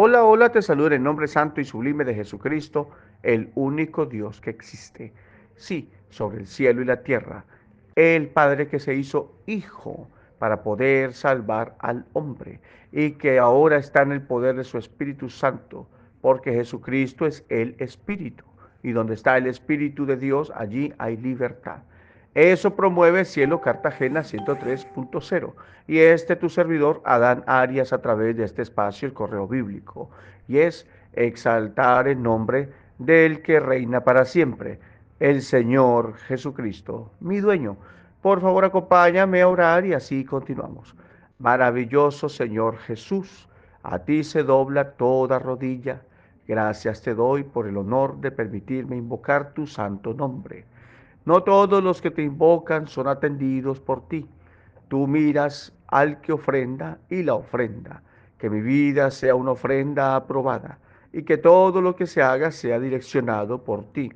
Hola, hola, te saludo en el nombre santo y sublime de Jesucristo, el único Dios que existe. Sí, sobre el cielo y la tierra, el Padre que se hizo Hijo para poder salvar al hombre y que ahora está en el poder de su Espíritu Santo, porque Jesucristo es el Espíritu. Y donde está el Espíritu de Dios, allí hay libertad. Eso promueve Cielo Cartagena 103.0 y tu servidor Adán Arias a través de este espacio, el correo bíblico, y es exaltar el nombre del que reina para siempre, el Señor Jesucristo, mi dueño. Por favor, acompáñame a orar y así continuamos. Maravilloso Señor Jesús, a ti se dobla toda rodilla. Gracias te doy por el honor de permitirme invocar tu santo nombre. No todos los que te invocan son atendidos por ti. Tú miras al que ofrenda y la ofrenda. Que mi vida sea una ofrenda aprobada y que todo lo que se haga sea direccionado por ti,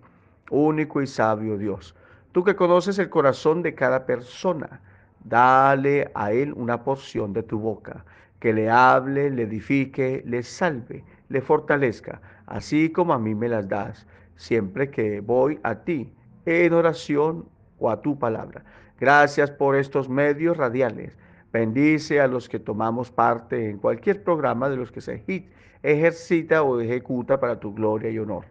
único y sabio Dios. Tú que conoces el corazón de cada persona, dale a él una porción de tu boca, que le hable, le edifique, le salve, le fortalezca, así como a mí me las das, siempre que voy a ti en oración o a tu palabra. Gracias por estos medios radiales. Bendice a los que tomamos parte en cualquier programa de los que se ejercita o ejecuta para tu gloria y honor.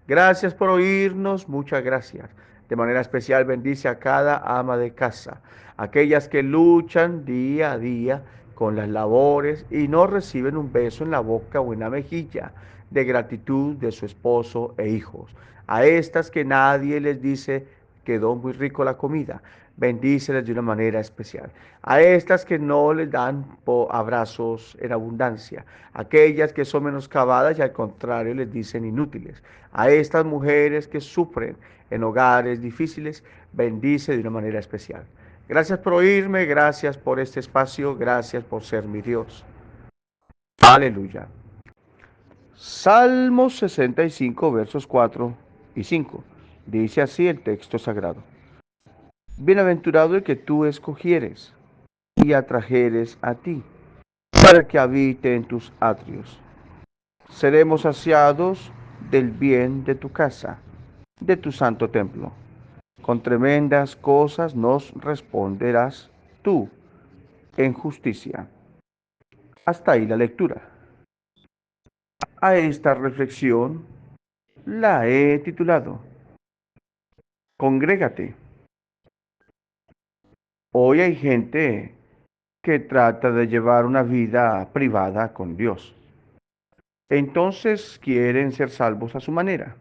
Gracias por oírnos, muchas gracias. De manera especial bendice a cada ama de casa, aquellas que luchan día a día con las labores y no reciben un beso en la boca o en la mejilla de gratitud de su esposo e hijos. A estas que nadie les dice quedó muy rico la comida, bendíceles de una manera especial. A estas que no les dan abrazos en abundancia, aquellas que son menoscabadas y al contrario les dicen inútiles. A estas mujeres que sufren en hogares difíciles, bendice de una manera especial. Gracias por oírme, gracias por este espacio, gracias por ser mi Dios. Aleluya. Salmo 65, versos 4 y 5. Dice así el texto sagrado. Bienaventurado el que tú escogieres y atrajeres a ti, para que habite en tus atrios. Seremos saciados del bien de tu casa, de tu santo templo. Con tremendas cosas nos responderás tú en justicia. Hasta ahí la lectura. A esta reflexión la he titulado Congrégate. Hoy hay gente que trata de llevar una vida privada con Dios. Entonces quieren ser salvos a su manera.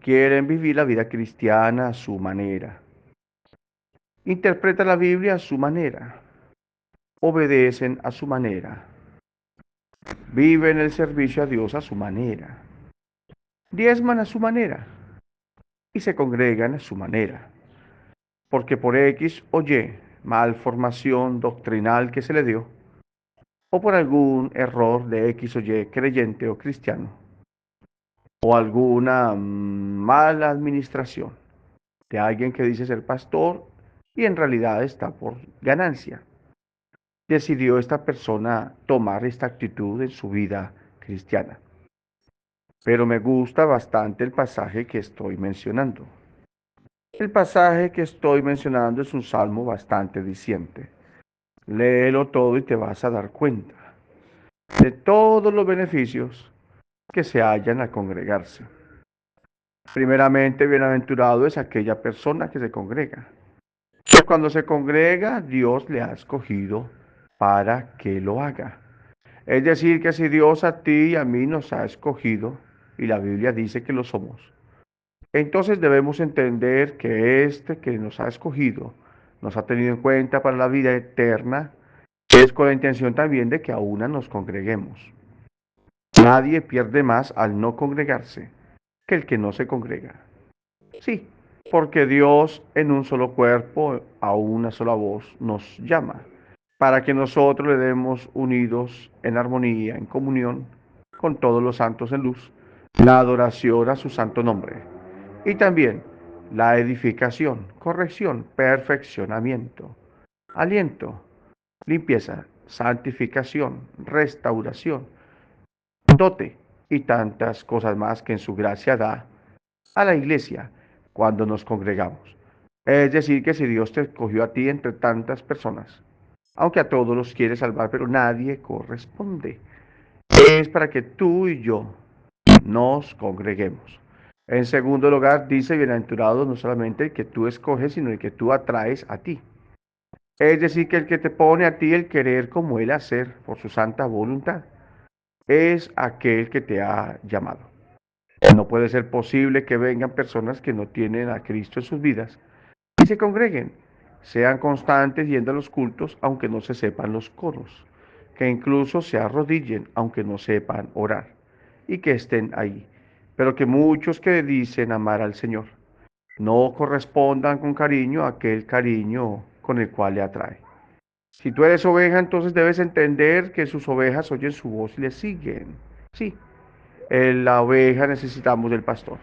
Quieren vivir la vida cristiana a su manera. Interpretan la Biblia a su manera. Obedecen a su manera. Viven el servicio a Dios a su manera. Diezman a su manera y se congregan a su manera. Porque por X o Y malformación doctrinal que se le dio, o por algún error de X o Y creyente o cristiano, o alguna mala administración de alguien que dice ser pastor y en realidad está por ganancia, decidió esta persona tomar esta actitud en su vida cristiana. Pero me gusta bastante el pasaje que estoy mencionando. El pasaje que estoy mencionando es un salmo bastante diciente. Léelo todo y te vas a dar cuenta de todos los beneficios que se hallan al congregarse. Primeramente, bienaventurado es aquella persona que se congrega. Pues cuando se congrega, Dios le ha escogido para que lo haga. Es decir, que si Dios a ti y a mí nos ha escogido, y la Biblia dice que lo somos, entonces debemos entender que este que nos ha escogido, nos ha tenido en cuenta para la vida eterna, es con la intención también de que a una nos congreguemos. Nadie pierde más al no congregarse que el que no se congrega. Sí, porque Dios en un solo cuerpo, a una sola voz, nos llama, para que nosotros le demos unidos en armonía, en comunión con todos los santos en luz, la adoración a su santo nombre. Y también la edificación, corrección, perfeccionamiento, aliento, limpieza, santificación, restauración, dote y tantas cosas más que en su gracia da a la iglesia cuando nos congregamos. Es decir, que si Dios te escogió a ti entre tantas personas, aunque a todos los quiere salvar, pero nadie corresponde, es para que tú y yo nos congreguemos. En segundo lugar, dice, bienaventurado no solamente el que tú escoges, sino el que tú atraes a ti. Es decir, que el que te pone a ti el querer como el hacer por su santa voluntad es aquel que te ha llamado. No puede ser posible que vengan personas que no tienen a Cristo en sus vidas y se congreguen, sean constantes yendo a los cultos aunque no se sepan los coros, que incluso se arrodillen aunque no sepan orar y que estén ahí, pero que muchos que dicen amar al Señor no correspondan con cariño a aquel cariño con el cual le atrae. Si tú eres oveja, entonces debes entender que sus ovejas oyen su voz y le siguen. Sí, en la oveja necesitamos del pastor.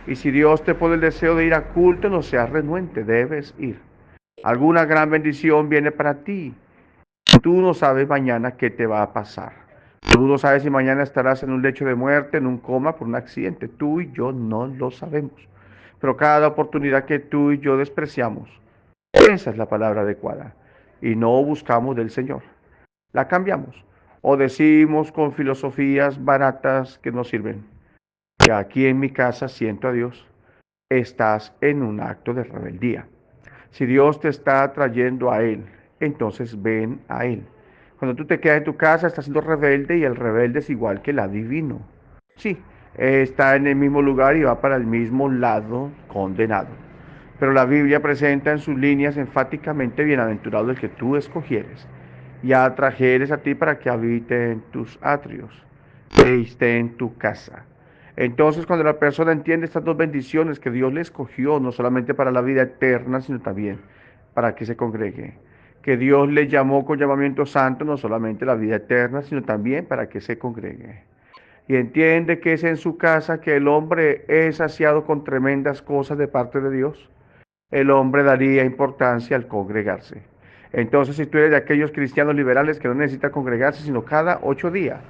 Y si Dios te pone el deseo de ir a culto, no seas renuente, debes ir. Alguna gran bendición viene para ti. Tú no sabes mañana qué te va a pasar. Tú no sabes si mañana estarás en un lecho de muerte, en un coma por un accidente. Tú y yo no lo sabemos. Pero cada oportunidad que tú y yo despreciamos, esa es la palabra adecuada. Y no buscamos del Señor. La cambiamos. O decimos con filosofías baratas que no sirven, que aquí en mi casa siento a Dios. Estás en un acto de rebeldía. Si Dios te está trayendo a Él, entonces ven a Él. Cuando tú te quedas en tu casa, estás siendo rebelde y el rebelde es igual que el adivino. Sí, está en el mismo lugar y va para el mismo lado condenado. Pero la Biblia presenta en sus líneas enfáticamente bienaventurado el que tú escogieres y atrajeres a ti para que habite en tus atrios, que esté en tu casa. Entonces, cuando la persona entiende estas dos bendiciones que Dios le escogió, no solamente para la vida eterna, sino también para que se congregue, que Dios le llamó con llamamiento santo, no solamente la vida eterna, sino también para que se congregue. Y entiende que es en su casa que el hombre es saciado con tremendas cosas de parte de Dios, el hombre daría importancia al congregarse. Entonces, si tú eres de aquellos cristianos liberales que no necesitan congregarse sino cada 8 días,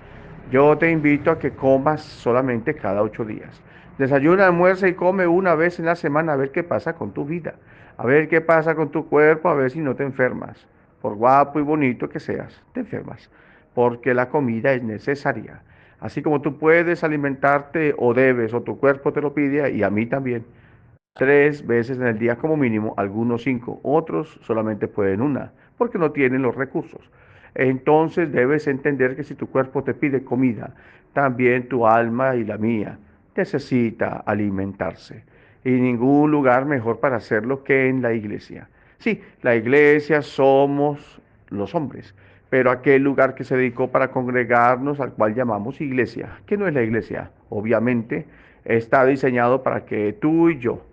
yo te invito a que comas solamente cada 8 días. Desayuna, almuerza y come una vez en la semana a ver qué pasa con tu vida, a ver qué pasa con tu cuerpo, a ver si no te enfermas. Por guapo y bonito que seas, te enfermas, porque la comida es necesaria. Así como tú puedes alimentarte o debes, o tu cuerpo te lo pide, y a mí también 3 veces en el día como mínimo, algunos 5, otros solamente pueden una, porque no tienen los recursos. Entonces debes entender que si tu cuerpo te pide comida, también tu alma y la mía necesita alimentarse. Y ningún lugar mejor para hacerlo que en la iglesia. Sí, la iglesia somos los hombres, pero aquel lugar que se dedicó para congregarnos, al cual llamamos iglesia, que no es la iglesia, obviamente, está diseñado para que tú y yo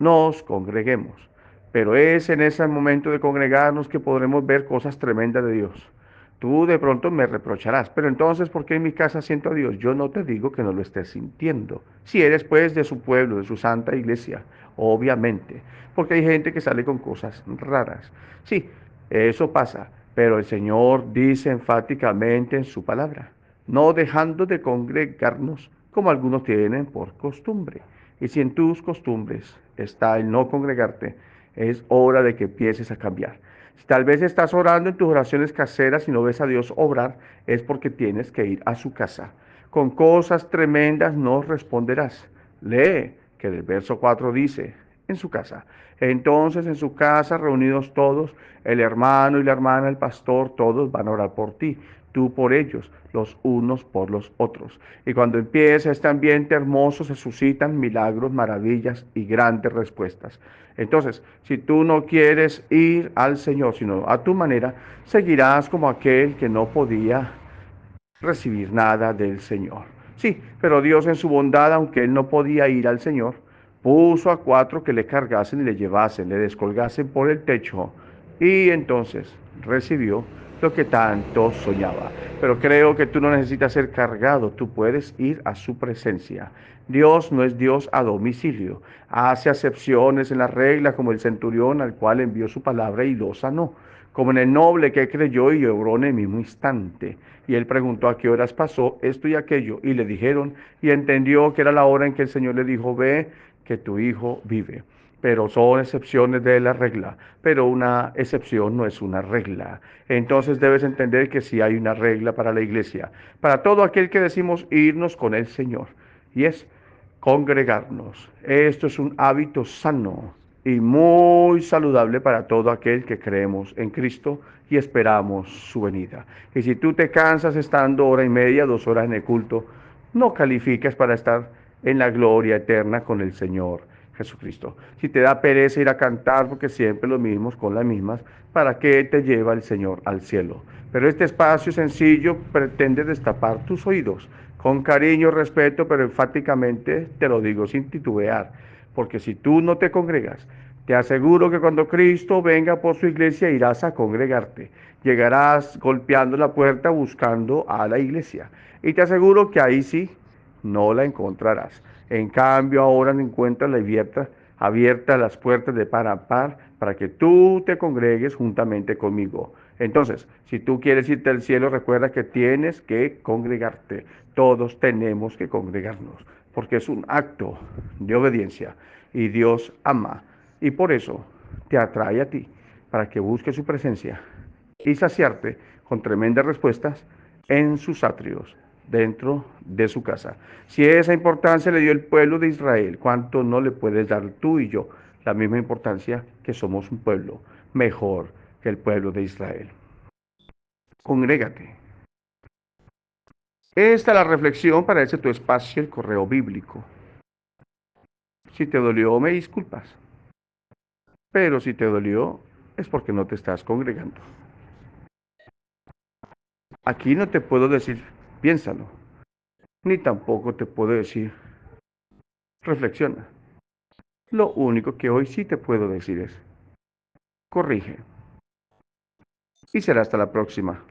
nos congreguemos. Pero es en ese momento de congregarnos que podremos ver cosas tremendas de Dios. Tú de pronto me reprocharás, pero entonces, ¿por qué en mi casa siento a Dios? Yo no te digo que no lo estés sintiendo. Si eres pues de su pueblo, de su santa iglesia, obviamente, porque hay gente que sale con cosas raras. Sí, eso pasa, pero el Señor dice enfáticamente en su palabra, no dejando de congregarnos como algunos tienen por costumbre. Y si en tus costumbres está el no congregarte, es hora de que empieces a cambiar. Si tal vez estás orando en tus oraciones caseras y no ves a Dios obrar, es porque tienes que ir a su casa. Con cosas tremendas no responderás. Lee que el verso 4 dice, en su casa. Entonces en su casa, reunidos todos, el hermano y la hermana, el pastor, todos van a orar por ti, tú por ellos, los unos por los otros. Y cuando empieza este ambiente hermoso, se suscitan milagros, maravillas y grandes respuestas. Entonces, si tú no quieres ir al Señor, sino a tu manera, seguirás como aquel que no podía recibir nada del Señor. Sí, pero Dios en su bondad, aunque él no podía ir al Señor, puso a 4 que le cargasen y le llevasen, le descolgasen por el techo, y entonces recibió lo que tanto soñaba. Pero creo que tú no necesitas ser cargado, tú puedes ir a su presencia. Dios no es Dios a domicilio, hace acepciones en la regla como el centurión al cual envió su palabra y lo sanó. como en el noble que creyó y obró en el mismo instante. Y él preguntó a qué horas pasó esto y aquello, y le dijeron, y entendió que era la hora en que el Señor le dijo, ve, que tu hijo vive. Pero son excepciones de la regla, pero una excepción no es una regla. Entonces debes entender que sí hay una regla para la iglesia, para todo aquel que decimos irnos con el Señor, y es congregarnos. Esto es un hábito sano y muy saludable para todo aquel que creemos en Cristo y esperamos su venida. Y si tú te cansas estando hora y media, 2 horas en el culto, no calificas para estar en la gloria eterna con el Señor Jesucristo. Si te da pereza ir a cantar, porque siempre lo mismos con las mismas, ¿para qué te lleva el Señor al cielo? Pero este espacio sencillo pretende destapar tus oídos, con cariño, respeto, pero enfáticamente te lo digo sin titubear, porque si tú no te congregas, te aseguro que cuando Cristo venga por su iglesia irás a congregarte. Llegarás golpeando la puerta buscando a la iglesia. Y te aseguro que ahí sí no la encontrarás. En cambio, ahora encuentras la abierta las puertas de par a par para que tú te congregues juntamente conmigo. Entonces, si tú quieres irte al cielo, recuerda que tienes que congregarte. Todos tenemos que congregarnos, porque es un acto de obediencia y Dios ama. Y por eso te atrae a ti, para que busques su presencia y saciarte con tremendas respuestas en sus atrios, dentro de su casa. Si esa importancia le dio el pueblo de Israel, ¿cuánto no le puedes dar tú y yo la misma importancia que somos un pueblo mejor que el pueblo de Israel? Congrégate. Esta es la reflexión para ese tu espacio, el correo bíblico. Si te dolió, me disculpas. Pero si te dolió, es porque no te estás congregando. Aquí no te puedo decir, piénsalo, ni tampoco te puedo decir, reflexiona. Lo único que hoy sí te puedo decir es, corrige. Y será hasta la próxima.